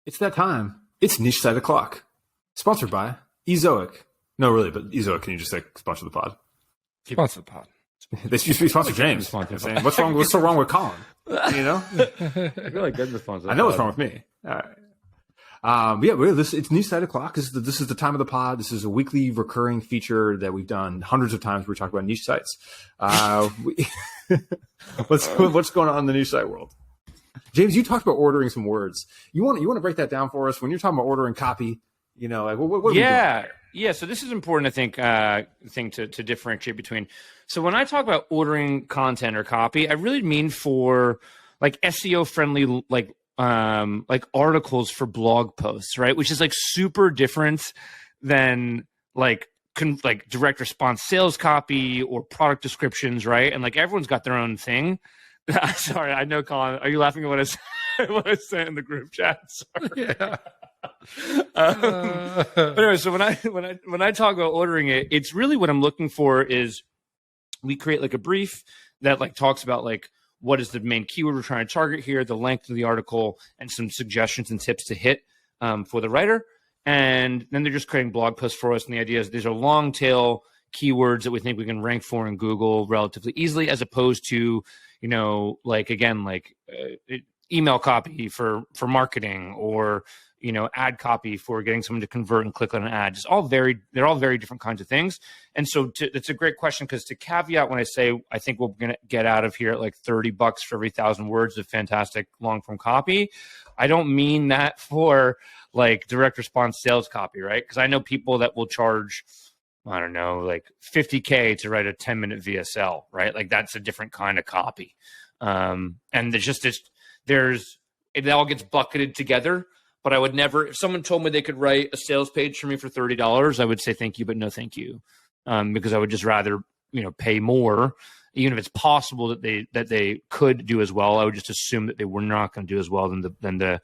It's that time. It's Niche Side O'Clock. Sponsored by Ezoic. No, really, but Ezoic, can you just sponsor the pod? Sponsor the pod. They used to be sponsor James. What's wrong? What's so wrong with Colin? You know? I feel like that's the sponsor. I know what's wrong with me. All right. It's Niche Side O'Clock. This is the time of the pod. This is a weekly recurring feature that we've done hundreds of times. We talk about niche sites. What's going on in the niche site world? James, you talked about ordering some words. You want to break that down for us when you're talking about ordering copy? You know, like what are we doing here? Yeah. So this is important, I think, to differentiate between. So when I talk about ordering content or copy, I really mean for like SEO friendly, like articles for blog posts, right? Which is like super different than like direct response sales copy or product descriptions, right? And like everyone's got their own thing. Sorry, I know, Colin. Are you laughing at what I said in the group chat? Sorry. Yeah. But anyway, so when I talk about ordering it, it's really what I'm looking for is we create like a brief that like talks about like what is the main keyword we're trying to target here, the length of the article, and some suggestions and tips to hit for the writer. And then they're just creating blog posts for us. And the idea is these are long tail keywords that we think we can rank for in Google relatively easily, as opposed to, you know, like again, like email copy for marketing, or, you know, ad copy for getting someone to convert and click on an ad. They're all very different kinds of things. And so it's a great question, because to caveat when I say I think we're going to get out of here at like $30 for every 1,000 words of fantastic long form copy, I don't mean that for like direct response sales copy, right? Because I know people that will charge, I don't know, like $50K to write a 10-minute VSL, right? Like that's a different kind of copy. And it all gets bucketed together. But I would never, if someone told me they could write a sales page for me for $30, I would say thank you, but no thank you, because I would just rather, you know, pay more, even if it's possible that they could do as well. I would just assume that they were not going to do as well than the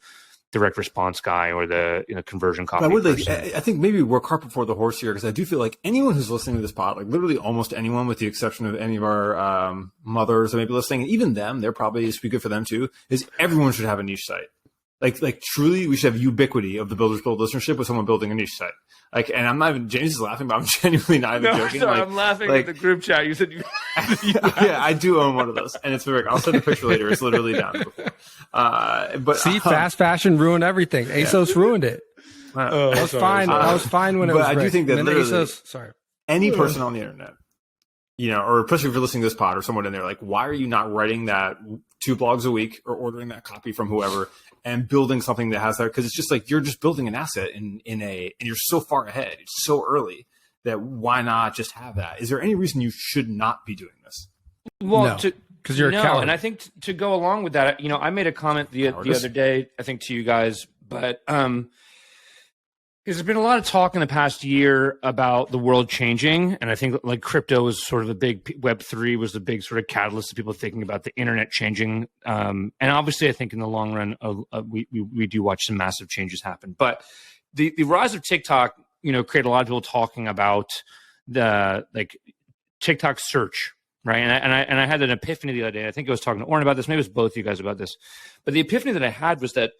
direct response guy or the, you know, conversion copy. I think maybe we're cart before the horse here, because I do feel like anyone who's listening to this pod, like literally almost anyone, with the exception of any of our mothers that may be listening, and even them, they're probably speaking for them too, is everyone should have a niche site. Like truly, we should have ubiquity of the Builders Build listenership with someone building a niche site. Like, and I'm not even, James is laughing, but I'm genuinely not even joking. Sorry, I'm laughing at the group chat. You said you. Yeah, I do own one of those, and it's very. I'll send a picture later. It's literally down before. But see, fast fashion ruined everything. ASOS ruined it. I was fine. I was fine when it was. But I do think that literally, ASOS, any person on the internet, you know, or especially if you're listening to this pod or someone in there, like, why are you not writing that 2 blogs a week or ordering that copy from whoever and building something that has that? Because it's just like you're just building an asset and you're so far ahead. It's so early that why not just have that? Is there any reason you should not be doing this? Well, because you're a coward. And I think to go along with that, you know, I made a comment the other day, I think to you guys, but because there's been a lot of talk in the past year about the world changing, and I think like crypto was sort of the big, Web3 was the big sort of catalyst of people thinking about the internet changing. And obviously, I think in the long run, we do watch some massive changes happen. But the rise of TikTok, you know, created a lot of people talking about the like TikTok search, right? And I had an epiphany the other day. I think I was talking to Oren about this. Maybe it was both of you guys about this. But the epiphany that I had was that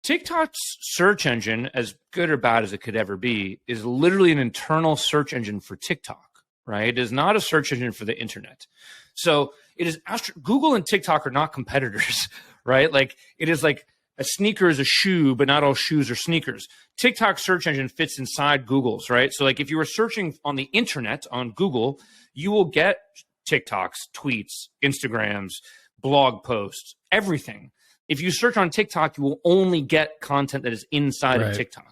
TikTok's search engine, as good or bad as it could ever be, is literally an internal search engine for TikTok, right? It is not a search engine for the internet. So it is Google and TikTok are not competitors, right? Like it is like a sneaker is a shoe, but not all shoes are sneakers. TikTok search engine fits inside Google's, right? So like if you were searching on the internet on Google, you will get TikToks, tweets, Instagrams, blog posts, everything. If you search on TikTok, you will only get content that is inside of TikTok,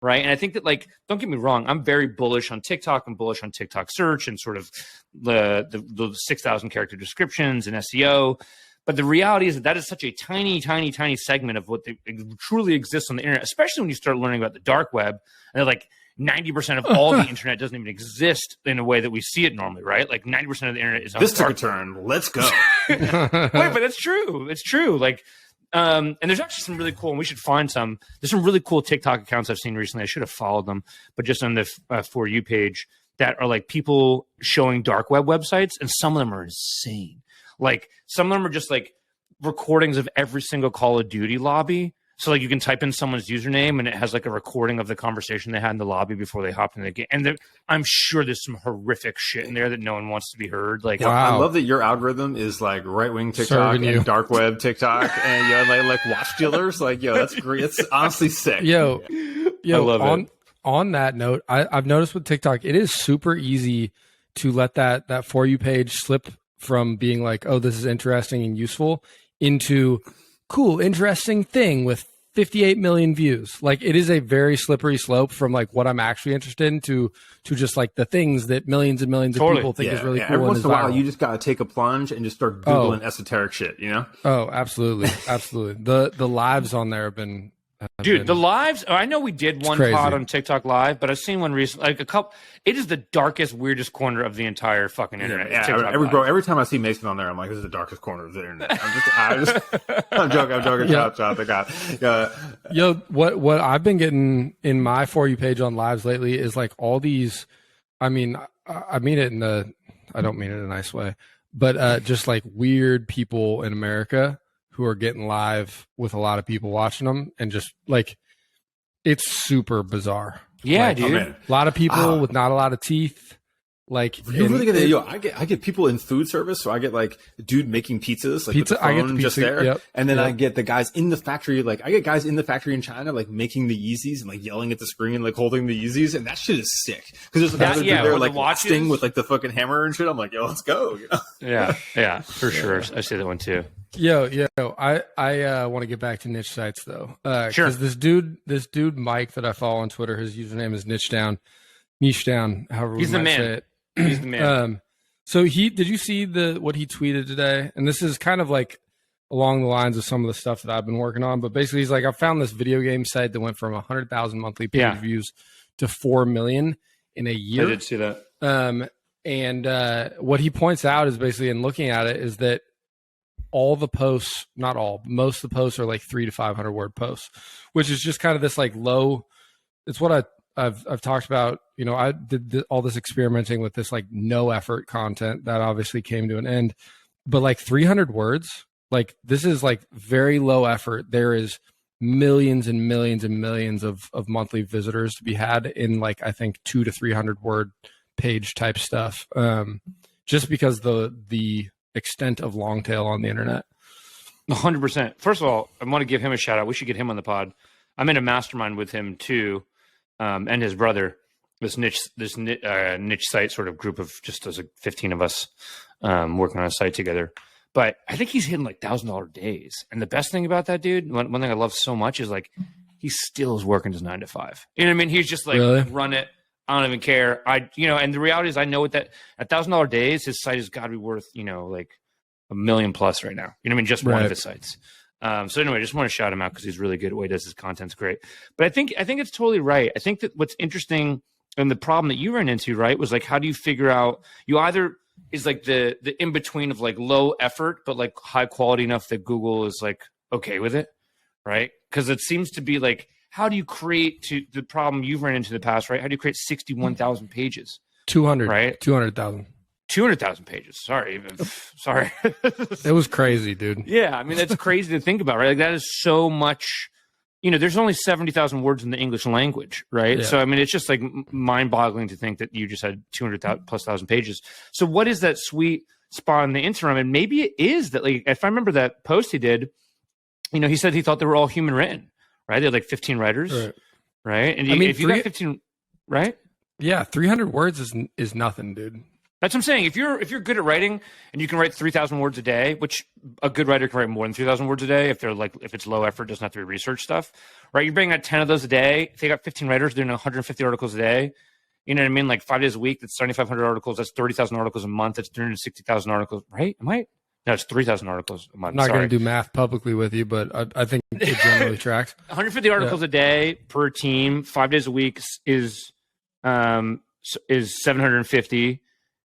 right? And I think that, like, don't get me wrong, I'm very bullish on TikTok. I'm bullish on TikTok search and sort of the 6,000 character descriptions and SEO. But the reality is that is such a tiny, tiny, tiny segment of what truly exists on the internet, especially when you start learning about the dark web. And they're like 90% of all the internet doesn't even exist in a way that we see it normally, right? Like 90% of the internet is on this took a turn. Let's go. Wait, but it's true. It's true. Like, and there's actually some really cool, and we should find some. There's some really cool TikTok accounts I've seen recently. I should have followed them, but just on the For You page that are like people showing dark web websites, and some of them are insane. Like some of them are just like recordings of every single Call of Duty lobby, So like you can type in someone's username and it has like a recording of the conversation they had in the lobby before they hopped in the game. And I'm sure there's some horrific shit in there that no one wants to be heard. Like, wow. I love that your algorithm is like right wing TikTok and dark web TikTok and like watch dealers. Like, that's great. It's honestly sick. I love it. On that note, I've noticed with TikTok, it is super easy to let that For You page slip from being like, oh, this is interesting and useful into cool, interesting thing with 58 million views. Like, it is a very slippery slope from like what I'm actually interested in to just like the things that millions and millions of people think is really cool. Every once in a while, you just got to take a plunge and just start Googling esoteric shit, Oh, absolutely. Absolutely. The lives on there have been... Dude, the lives, I know we did one pod on TikTok live, but I've seen one recently, like a couple. It is the darkest, weirdest corner of the entire fucking internet. Every time I see Mason on there, I'm like, this is the darkest corner of the internet. I'm joking. Shout to God. What I've been getting in my For You page on lives lately is like all these, I mean it I don't mean it in a nice way, but just like weird people in America who are getting live with a lot of people watching them, and just like, it's super bizarre. Yeah, like, dude. A lot of people with not a lot of teeth. Like, you're really gonna, I get people in food service, so I get like a dude making pizzas, like pizza, with the phone I get the pizza, just there, and then I get the guys in the factory, like I get guys in the factory in China, like making the Yeezys and like yelling at the screen, like holding the Yeezys, and that shit is sick because there's another dude there like watching with like the fucking hammer and shit. I'm like, let's go. Yeah, for sure. I see that one too. I want to get back to niche sites though. Sure. Because this dude Mike that I follow on Twitter, his username is niche down, however he's we the might man. say it. He's the man. So did you see what he tweeted today? And this is kind of like along the lines of some of the stuff that I've been working on. But basically, he's like, I found this video game site that went from 100,000 monthly page views to 4 million in a year. I did see that. And what he points out is basically, in looking at it, is that all the posts, not all, most of the posts are like 300 to 500 word posts, which is just kind of this like low. It's what I've talked about. I did all this experimenting with this like no effort content that obviously came to an end, but like 300 words, like this is like very low effort. There is millions and millions and millions of monthly visitors to be had in like, I think 200 to 300 word page type stuff. Just because the extent of long tail on the internet. 100%. First of all, I want to give him a shout out. We should get him on the pod. I'm in a mastermind with him too, and his brother. This niche site sort of group of just as 15 of us working on a site together. But I think he's hitting like $1,000 days. And the best thing about that dude, one thing I love so much is like he still is working his 9 to 5. You know what I mean? He's just like, run it. I don't even care. And the reality is I know what that at $1,000 days, his site has got to be worth, like $1 million plus right now. You know what I mean? Just one of his sites. So anyway, I just want to shout him out because he's really good at what he does. His content's great. But I think it's totally right. I think that what's interesting and the problem that you ran into, right, was like, how do you figure out, you either is like the in between of like low effort, but like high quality enough that Google is like okay with it, right? Because it seems to be like, how do you create the problem you've run into in the past, right? How do you create 61,000 pages? 200, right? 200,000. 200,000 pages. Sorry. It was crazy, dude. Yeah. I mean, that's crazy to think about, right? Like that is so much, there's only 70,000 words in the English language, right? Yeah. So, I mean, it's just like mind boggling to think that you just had 200,000 plus pages. So what is that sweet spot in the interim? And maybe it is that, like, if I remember that post he did, he said he thought they were all human written, right? They had like 15 writers, right? And if you got 15, right? Yeah. 300 words is nothing, dude. That's what I'm saying. If you're good at writing and you can write 3,000 words a day, which a good writer can write more than 3,000 words a day if it's low effort, doesn't have to be research stuff, right? You're bringing out 10 of those a day. If they got 15 writers doing 150 articles a day, you know what I mean? Like 5 days a week, that's 7,500 articles. That's 30,000 articles a month. That's 360,000 articles, right? No, it's 3,000 articles a month. I'm not going to do math publicly with you, but I think it generally tracks. 150 articles a day per team, 5 days a week is 750.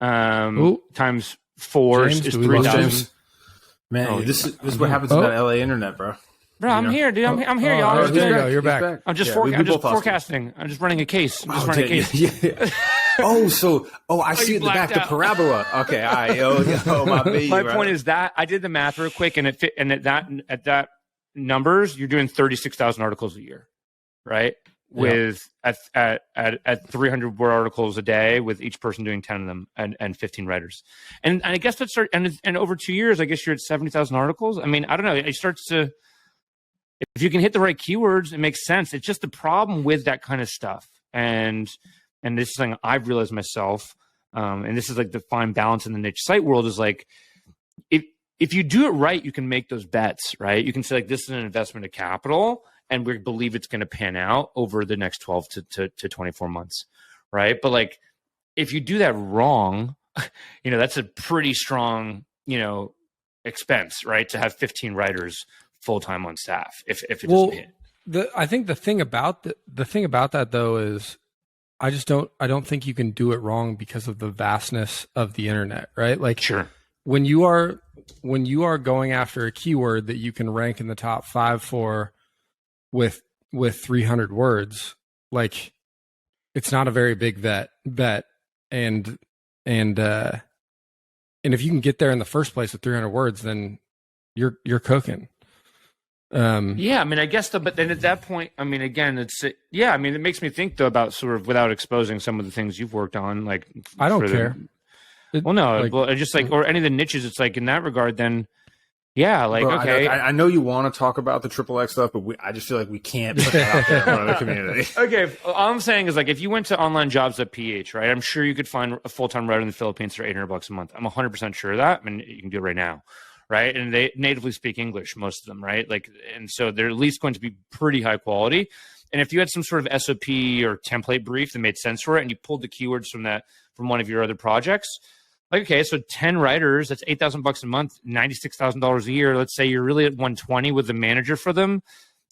Times 4 James, is 3,000. Man, this is what happens in that LA internet, bro. Bro, I'm here, dude. I'm here, y'all. There you go. You're back. I'm just forecasting. I'm just running a case. I see it in the back, the parabola. Okay, my baby. My point is that I did the math real quick, and it fit. And at that numbers, you're doing 36,000 articles a year, right? With at 300 word articles a day, with each person doing 10 of them and 15 writers. And I guess that's and over 2 years, I guess you're at 70,000 articles. I mean, I don't know. It starts to, if you can hit the right keywords, it makes sense. It's just the problem with that kind of stuff. And this is something I've realized myself. And this is like the fine balance in the niche site world is like, if you do it right, you can make those bets, right? You can say like, this is an investment of capital, and we believe it's going to pan out over the next 12 to 24 months, right? But like, if you do that wrong, that's a pretty strong, expense, right? To have 15 writers full-time on staff if it doesn't hit. I think the thing about that though is I don't think you can do it wrong because of the vastness of the internet, right? Like, sure. When you are going after a keyword that you can rank in the top 5 for with 300 words, like, it's not a very big bet. And if you can get there in the first place with 300 words, then you're cooking. Yeah, I mean, I guess but then at that point, I mean, again, it makes me think though about sort of, without exposing some of the things you've worked on, like, I don't care. Just like, or any of the niches, it's like in that regard, then yeah, like, bro, okay. I know you want to talk about the XXX stuff, but I just feel like we can't put that out there in front of the community. Okay, all I'm saying is like, if you went to onlinejobs.ph, right, I'm sure you could find a full-time writer in the Philippines for $800 a month. I'm 100% sure of that. I mean, you can do it right now, right? And they natively speak English, most of them, right? Like, and so they're at least going to be pretty high quality. And if you had some sort of SOP or template brief that made sense for it, and you pulled the keywords from one of your other projects, like, okay, so 10 writers, that's $8,000 a month, $96,000 a year. Let's say you're really at 120 with the manager for them,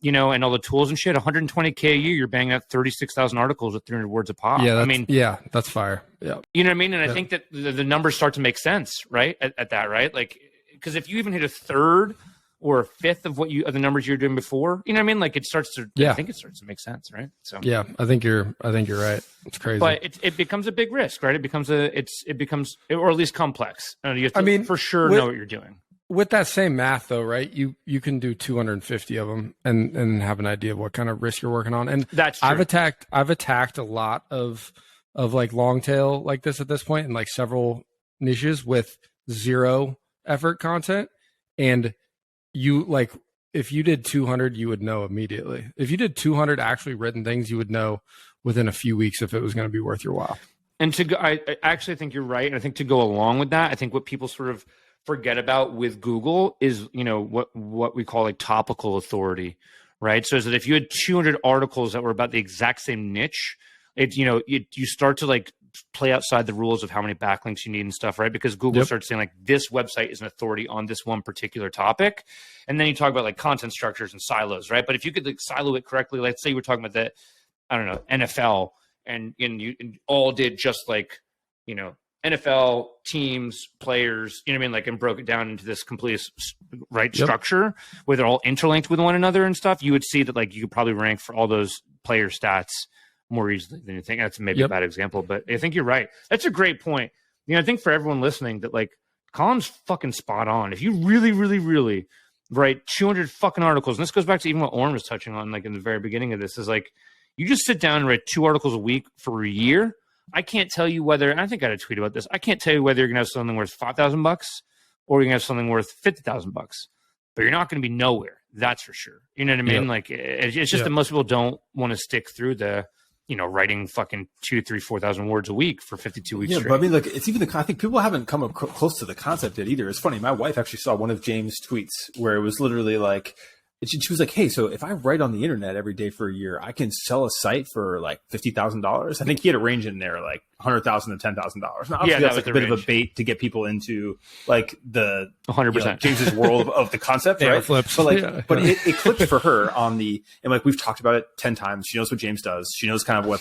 and all the tools and shit. 120K a year, you're banging out 36,000 articles with 300 words a pop. Yeah, that's fire. Yeah, you know what I mean. And I think that the numbers start to make sense, right? At that, right? Like, because if you even hit a third or a fifth of the numbers you're doing before, you know what I mean? Like, it starts to, I think it starts to make sense, right? So yeah, I think you're right. It's crazy, but it becomes a big risk, right? It becomes or at least complex. You have to, for sure, know what you're doing. With that same math though, right? You can do 250 of them and have an idea of what kind of risk you're working on. And that's true. I've attacked a lot of like long tail like this at this point in like several niches with zero effort content. And you, like, if you did 200, you would know immediately. If you did 200 actually written things, you would know within a few weeks if it was going to be worth your while. And I actually think you're right. And I think to go along with that, I think what people sort of forget about with Google is, what we call like topical authority, right? So is that if you had 200 articles that were about the exact same niche, you start to like play outside the rules of how many backlinks you need and stuff, right? Because Google starts saying like, this website is an authority on this one particular topic. And then you talk about like content structures and silos, right? But if you could like silo it correctly, let's say you were talking about the, I don't know, NFL, and you all did just like, NFL teams, players, you know what I mean? Like, and broke it down into this complete structure where they're all interlinked with one another and stuff. You would see that like, you could probably rank for all those player stats more easily than you think. That's maybe a bad example, but I think you're right. That's a great point. I think for everyone listening that like, Colin's fucking spot on. If you really, really, really write 200 fucking articles, and this goes back to even what Oren was touching on, like in the very beginning of this, is like, you just sit down and write 2 articles a week for a year. I can't tell you whether, and I think I had a tweet about this, I can't tell you whether you're going to have something worth $5,000 or you're going to have something worth $50,000, but you're not going to be nowhere. That's for sure. You know what I mean? Like, it's just that most people don't want to stick through the, writing fucking 2,000, 3,000, 4,000 words a week for 52 weeks straight. But I mean, like, it's even I think people haven't come up close to the concept yet either. It's funny. My wife actually saw one of James' tweets where it was literally like, she was like, hey, so if I write on the internet every day for a year, I can sell a site for like $50,000. I think he had a range in there, like $100,000 to $10,000. Now, obviously, that's like a bit of a bait to get people into like the 100% James's world of the concept, right? Flips. But like, but it clicked for her on the, and like we've talked about it 10 times. She knows what James does. She knows kind of what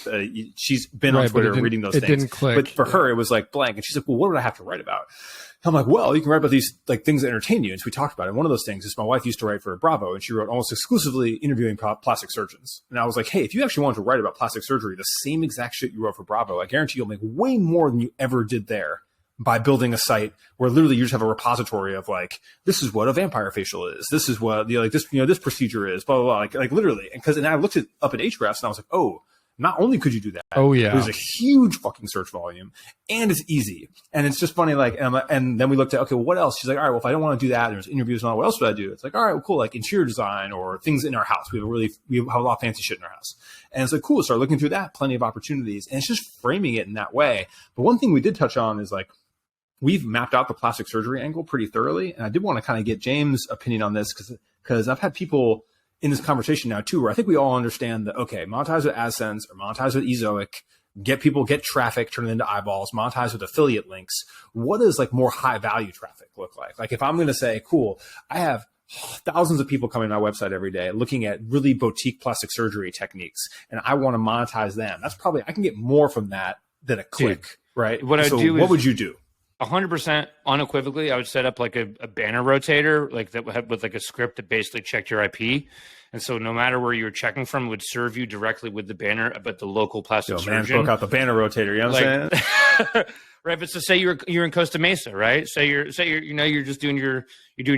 she's been on Twitter reading those things. It didn't click. But for her, it was like blank. And she's like, well, what would I have to write about? I'm like, well, you can write about these like things that entertain you. And so we talked about it. And one of those things is my wife used to write for Bravo, and she wrote almost exclusively interviewing plastic surgeons. And I was like, hey, if you actually wanted to write about plastic surgery, the same exact shit you wrote for Bravo, I guarantee you'll make way more than you ever did there by building a site where literally you just have a repository of like, this is what a vampire facial is. This is what this procedure is, blah, blah, blah. Like literally. And I looked up at Ahrefs and I was like, oh, not only could you do that, oh yeah, there's a huge fucking search volume and it's easy. And it's just funny. Like, and then we looked at, okay, well, what else? She's like, all right, well, if I don't want to do that, there's interviews and all, what else would I do? It's like, all right, well, cool. Like interior design or things in our house. We have a lot of fancy shit in our house. And it's like, cool. Start looking through that, plenty of opportunities. And it's just framing it in that way. But one thing we did touch on is like, we've mapped out the plastic surgery angle pretty thoroughly. And I did want to kind of get James' opinion on this because I've had people in this conversation now too, where I think we all understand that, okay, monetize with AdSense or monetize with Ezoic, get traffic, turn it into eyeballs, monetize with affiliate links. What does like more high value traffic look like? Like if I'm going to say, cool, I have thousands of people coming to my website every day looking at really boutique plastic surgery techniques and I want to monetize them. That's probably, I can get more from that than a click, dude, right? What would you do? 100% unequivocally, I would set up like a banner rotator, like that with like a script that basically checked your IP. And so no matter where you were checking from, it would serve you directly with the banner, but the local plastic surgeon. Man, broke out the banner rotator. You know what I'm saying? Right. But so say you're in Costa Mesa, right? Say you're you're just doing your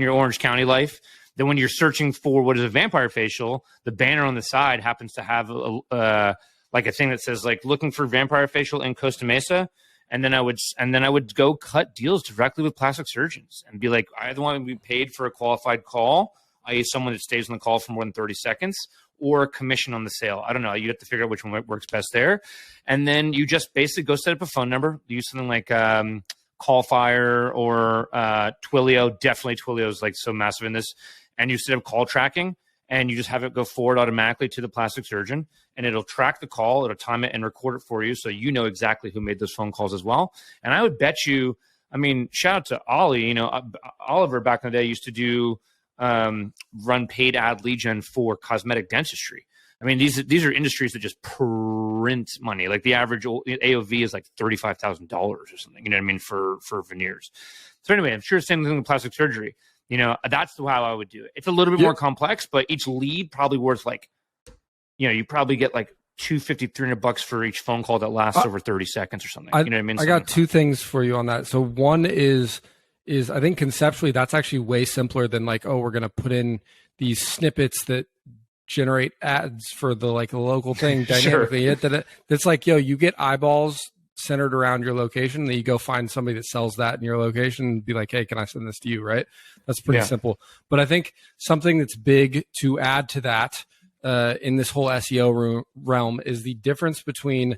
Orange County life. Then when you're searching for what is a vampire facial, the banner on the side happens to have like a thing that says like looking for vampire facial in Costa Mesa. And then I would go cut deals directly with plastic surgeons and be like, I either want to be paid for a qualified call, i.e. someone that stays on the call for more than 30 seconds, or a commission on the sale. I don't know. You have to figure out which one works best there. And then you just basically go set up a phone number, use something like Callfire or Twilio. Definitely Twilio is like so massive in this. And you set up call tracking and you just have it go forward automatically to the plastic surgeon. And it'll track the call, it'll time it and record it for you so you know exactly who made those phone calls as well. And I would bet you, I mean, shout out to Ollie, you know, Oliver back in the day used to do run paid ad lead gen for cosmetic dentistry. I mean, these are industries that just print money. Like the average AOV is like $35,000 or something, you know what I mean, for veneers. So anyway, I'm sure the same thing with plastic surgery. You know, that's how I would do it. It's a little bit more complex, but each lead probably worth like, you know, you probably get like $250, $300 for each phone call that lasts over 30 seconds or something. You know what I mean? I got two things for you on that. So one is I think conceptually that's actually way simpler than like, oh, we're going to put in these snippets that generate ads for the like local thing dynamically. Sure. That's like, yo, you get eyeballs centered around your location, then you go find somebody that sells that in your location and be like, hey, can I send this to you? Right. That's pretty simple. But I think something that's big to add to that in this whole SEO realm is the difference between,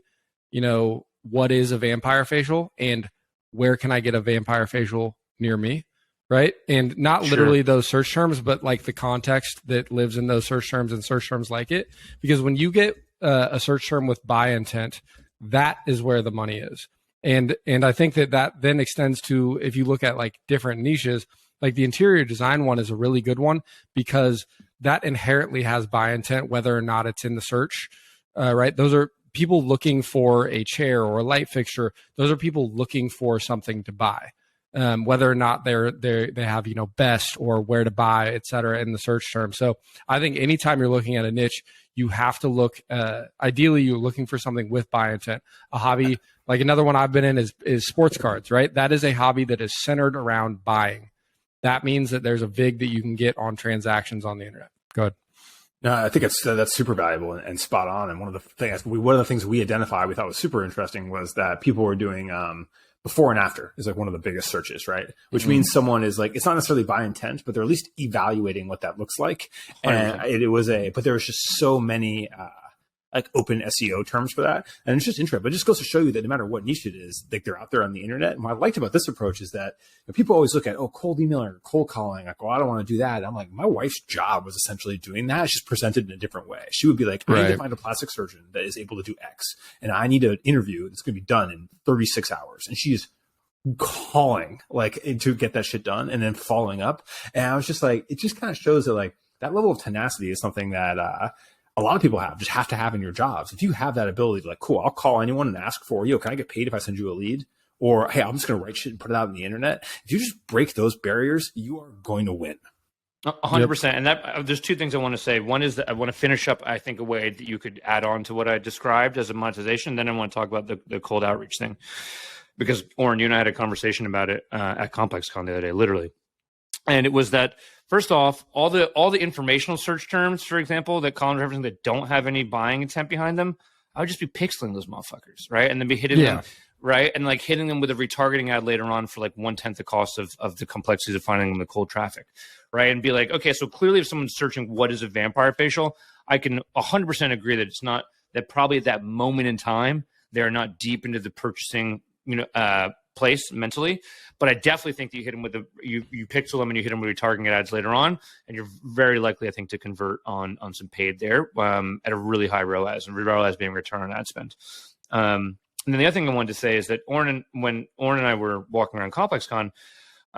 you know, what is a vampire facial and where can I get a vampire facial near me, right? And not literally those search terms, but like the context that lives in those search terms and search terms like it. Because when you get a search term with buy intent, that is where the money is. And I think that then extends to, if you look at like different niches, like the interior design one is a really good one because that inherently has buy intent, whether or not it's in the search, right? Those are people looking for a chair or a light fixture. Those are people looking for something to buy, whether or not they have, you know, best or where to buy, et cetera, in the search term. So I think anytime you're looking at a niche, you have to look, ideally you're looking for something with buy intent. A hobby, like another one I've been in is sports cards, right? That is a hobby that is centered around buying. That means that there's a VIG that you can get on transactions on the internet. Go ahead. No, I think that's super valuable and spot on. And one of the things we identified we thought was super interesting was that people were doing before and after is like one of the biggest searches, right? Which means someone is like, it's not necessarily by intent, but they're at least evaluating what that looks like. And but there was just so many like open SEO terms for that. And it's just interesting, but it just goes to show you that no matter what niche it is, like they're out there on the internet. And what I liked about this approach is that people always look at, cold emailing or cold calling. Like, I don't want to do that. And I'm like, my wife's job was essentially doing that. It's just presented in a different way. She would be like, I need to find a plastic surgeon that is able to do X. And I need an interview that's going to be done in 36 hours. And she's calling like to get that shit done and then following up. And I was just like, it just kind of shows that like that level of tenacity is something that, a lot of people have to have in your jobs. If you have that ability to like, cool, I'll call anyone and ask for, can I get paid if I send you a lead? Or, hey, I'm just going to write shit and put it out on the internet. If you just break those barriers, you are going to win. 100%. And that there's two things I want to say. One is that I want to finish up, I think, a way that you could add on to what I described as a monetization. Then I want to talk about the cold outreach thing. because Oren, you and I had a conversation about it at ComplexCon the other day, literally. And it was that, first off, all the informational search terms, for example, that Colin referencing that don't have any buying intent behind them, I would just be pixeling those motherfuckers, right? And then be hitting them, right? And like hitting them with a retargeting ad later on for like 1/10 the cost of the complexities of finding them the cold traffic, right? And be like, okay, so clearly if someone's searching what is a vampire facial, I can 100% agree that it's not, that probably at that moment in time, they're not deep into the purchasing, place mentally. But I definitely think that you hit them with you pixel them and you hit them with retargeting ads later on, and you're very likely, I think, to convert on some paid there at a really high ROAS, and ROAS being return on ad spend. And then the other thing I wanted to say is that when Oren and I were walking around ComplexCon,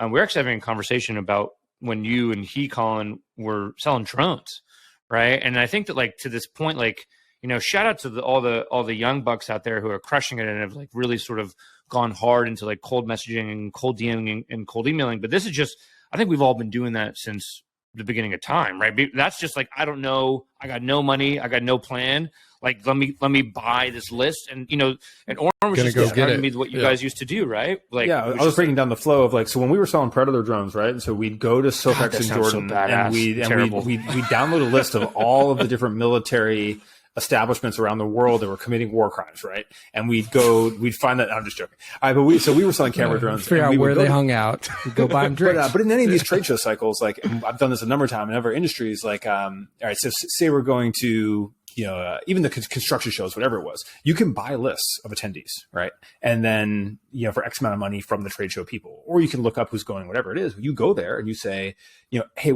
we were actually having a conversation about when you and Colin, were selling drones, right? And I think that, like, to this point, like, shout out to all the young bucks out there who are crushing it and have like really sort of gone hard into like cold messaging and cold DMing and cold emailing. But this is just, I think we've all been doing that since the beginning of time, right? That's just like, I don't know, I got no money, I got no plan. Like, let me buy this list. And, and Oren was just describing me what you guys used to do, right? Like, I was breaking down the flow of, like, so when we were selling Predator drones, right? And so we'd go to Silpex in Jordan, and we download a list of all of the different military establishments around the world that were committing war crimes, right? And we'd find that. I'm just joking. But we were selling camera drones. Figure out where they hung out. We'd go buy them drinks. But in any of these trade show cycles, like, I've done this a number of times in other industries. Like, all right, so say we're going to, even the construction shows, whatever it was, you can buy lists of attendees, right? And then, for X amount of money from the trade show people, or you can look up who's going, whatever it is. You go there and you say, hey,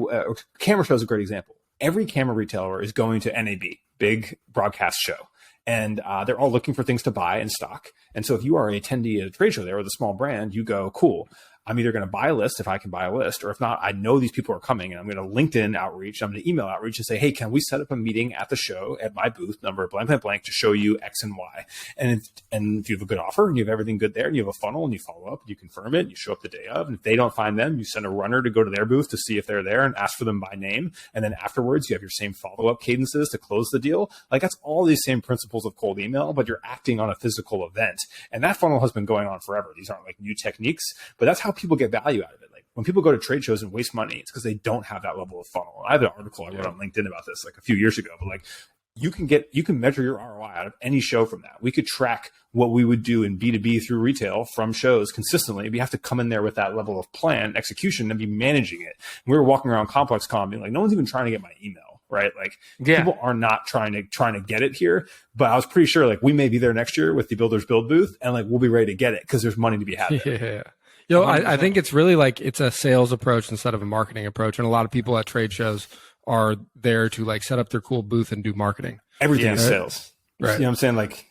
camera show is a great example. Every camera retailer is going to NAB, big broadcast show, and they're all looking for things to buy and stock. And so if you are an attendee at a trade show there with a small brand, you go, cool, I'm either going to buy a list if I can buy a list, or if not, I know these people are coming, and I'm going to LinkedIn outreach, I'm going to email outreach and say, hey, can we set up a meeting at the show at my booth number blank, blank, blank to show you X and Y? And if you have a good offer and you have everything good there and you have a funnel and you follow up, you confirm it, you show up the day of, and if they don't find them, you send a runner to go to their booth to see if they're there and ask for them by name. And then afterwards, you have your same follow-up cadences to close the deal. Like, that's all these same principles of cold email, but you're acting on a physical event. And that funnel has been going on forever. These aren't like new techniques, but that's how people get value out of it. Like, when people go to trade shows and waste money, it's because they don't have that level of funnel. I have an article I wrote on LinkedIn about this like a few years ago, but like, you can measure your ROI out of any show from that. We could track what we would do in B2B through retail from shows consistently. We have to come in there with that level of plan, execution, and be managing it. We were walking around ComplexCon being like, no one's even trying to get my email, right? Like, people are not trying to get it here. But I was pretty sure, like, we may be there next year with the Builders Build booth, and like, we'll be ready to get it because there's money to be had there. I think it's really like, it's a sales approach instead of a marketing approach. And a lot of people at trade shows are there to like set up their cool booth and do marketing. Everything is sales. Right. You know what I'm saying? Like,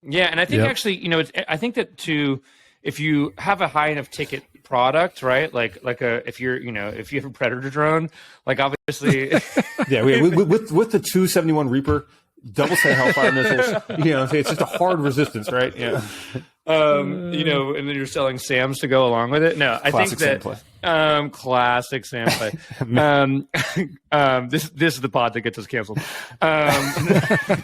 Yeah. And I think actually, I think that if you have a high enough ticket product, right? If you have a Predator drone, like, obviously. with the 271 Reaper, double set Hellfire missiles, it's just a hard resistance, right? Yeah. And then you're selling Sams to go along with it. No, I think that classic Sam play. This is the pod that gets us canceled.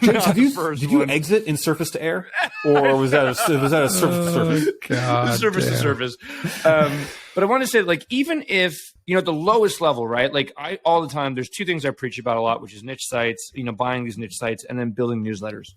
Did you exit in surface to air, or was that a surface to surface? Surface to surface. But I want to say, like, even if at the lowest level, right? Like, all the time, there's two things I preach about a lot, which is niche sites, buying these niche sites, and then building newsletters.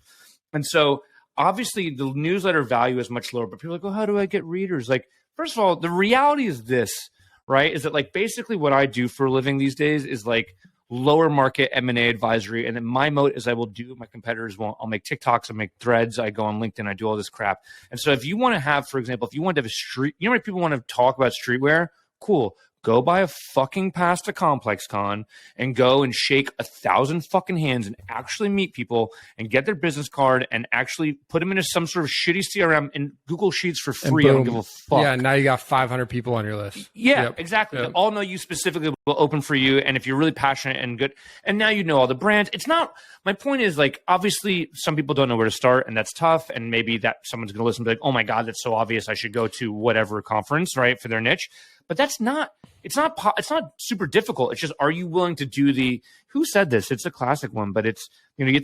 And so, obviously, the newsletter value is much lower, but people are like, well, how do I get readers? Like, first of all, the reality is this, right? Is that, like, basically what I do for a living these days is like lower market M&A advisory. And then my moat is I will do what my competitors won't. I'll make TikToks, I'll make threads, I go on LinkedIn, I do all this crap. And so if you want to have, for example, if you want to have a street, how many people want to talk about streetwear? Cool. Go buy a fucking pass to ComplexCon and go and shake 1,000 fucking hands and actually meet people and get their business card and actually put them into some sort of shitty CRM and Google Sheets for free. I don't give a fuck. Yeah, now you got 500 people on your list. Yeah, exactly. They all know you specifically, will open for you. And if you're really passionate and good, and now you know all the brands. It's not, my point is, like, obviously some people don't know where to start, and that's tough. And maybe that someone's going to listen and be like, oh my God, that's so obvious. I should go to whatever conference, right, for their niche. But it's not super difficult. It's just, are you willing to do who said this? It's a classic one, but it's,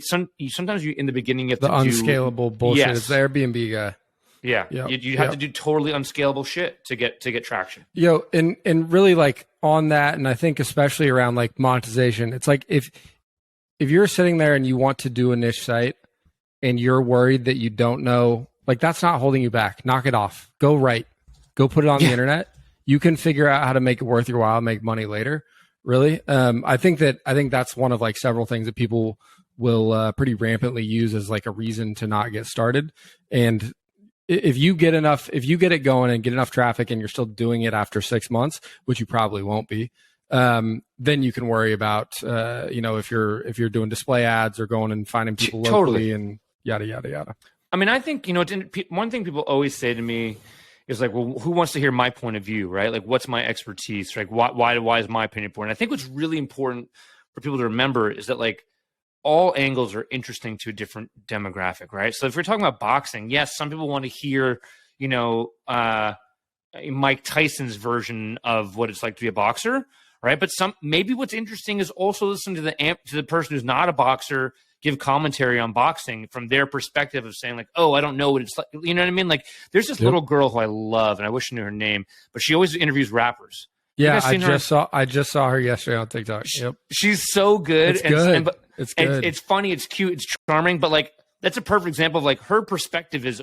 sometimes in the beginning, you have the to do unscalable bullshit. Yes. It's the Airbnb guy. Yeah, Yep. you have to do totally unscalable shit to get traction. And really like on that, and I think especially around like monetization, it's like if you're sitting there and you want to do a niche site and you're worried that you don't know, like that's not holding you back. Knock it off. Go right. Go put it on the internet. You can figure out how to make it worth your while, make money later. Really, I think that's one of like several things that people will pretty rampantly use as like a reason to not get started. And if you get it going and get enough traffic and you're still doing it after 6 months, which you probably won't be, then you can worry about, if you're doing display ads or going and finding people locally and yada, yada, yada. I mean, I think, one thing people always say to me is like, well, who wants to hear my point of view, right? Like, what's my expertise? Like, why is my opinion important? I think what's really important for people to remember is that like all angles are interesting to a different demographic, right? So if we're talking about boxing, yes, some people want to hear, Mike Tyson's version of what it's like to be a boxer, right? But maybe what's interesting is also listen to the person who's not a boxer give commentary on boxing from their perspective of saying like, oh, I don't know what it's like. You know what I mean? Like there's this little girl who I love and I wish I knew her name, but she always interviews rappers. Yeah, I just saw her yesterday on TikTok. Yep. She's so good. It's good. It's good. It's funny, it's cute, it's charming, but like that's a perfect example of like her perspective is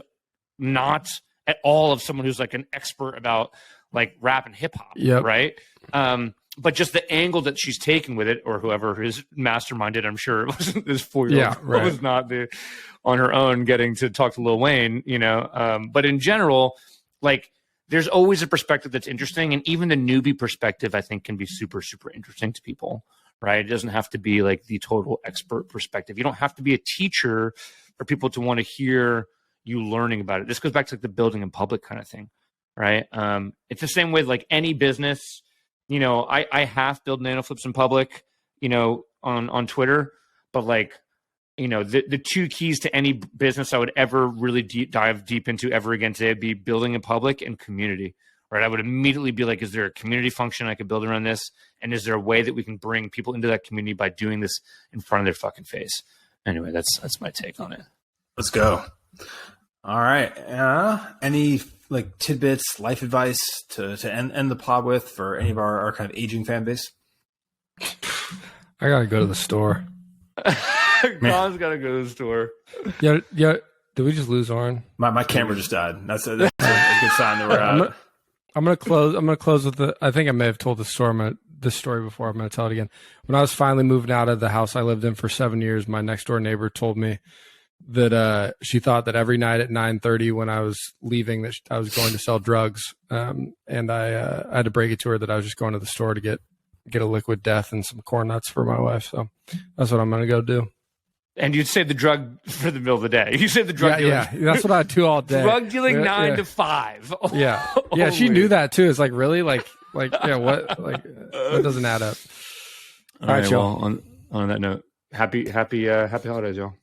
not at all of someone who's like an expert about like rap and hip hop. Yep. Right. But just the angle that she's taken with it, or whoever his mastermind did, I'm sure it wasn't this 4-year-old girl was not on her own getting to talk to Lil Wayne, But in general, like there's always a perspective that's interesting, and even the newbie perspective, I think, can be super, super interesting to people, right? It doesn't have to be like the total expert perspective. You don't have to be a teacher for people to want to hear you learning about it. This goes back to like the building in public kind of thing, right? It's the same with like any business. I half build nano flips in public, on Twitter, but like, the two keys to any business I would ever really dive deep into ever again today would be building in public and community, right? I would immediately be like, is there a community function I could build around this? And is there a way that we can bring people into that community by doing this in front of their fucking face? Anyway, that's my take on it. Let's go. All right. Any like tidbits, life advice to end the pod with for any of our kind of aging fan base? I gotta go to the store. Colin's gotta go to the store. Yeah. Did we just lose Oren? My camera just died. That's a good sign that we're out. I'm gonna close with I think I may have told this story before. I'm gonna tell it again. When I was finally moving out of the house I lived in for 7 years, my next door neighbor told me that she thought that every night at 9:30 when I was leaving that I was going to sell drugs, and I had to break it to her that I was just going to the store to get a liquid death and some corn nuts for my wife. So that's what I'm going to go do. And you'd save the drug for the middle of the day. You save the drug dealing. Yeah, that's what I do all day. Drug dealing 9 to 5. Yeah. She knew that too. It's like really what that doesn't add up. All right, y'all. On that note, happy holidays, y'all.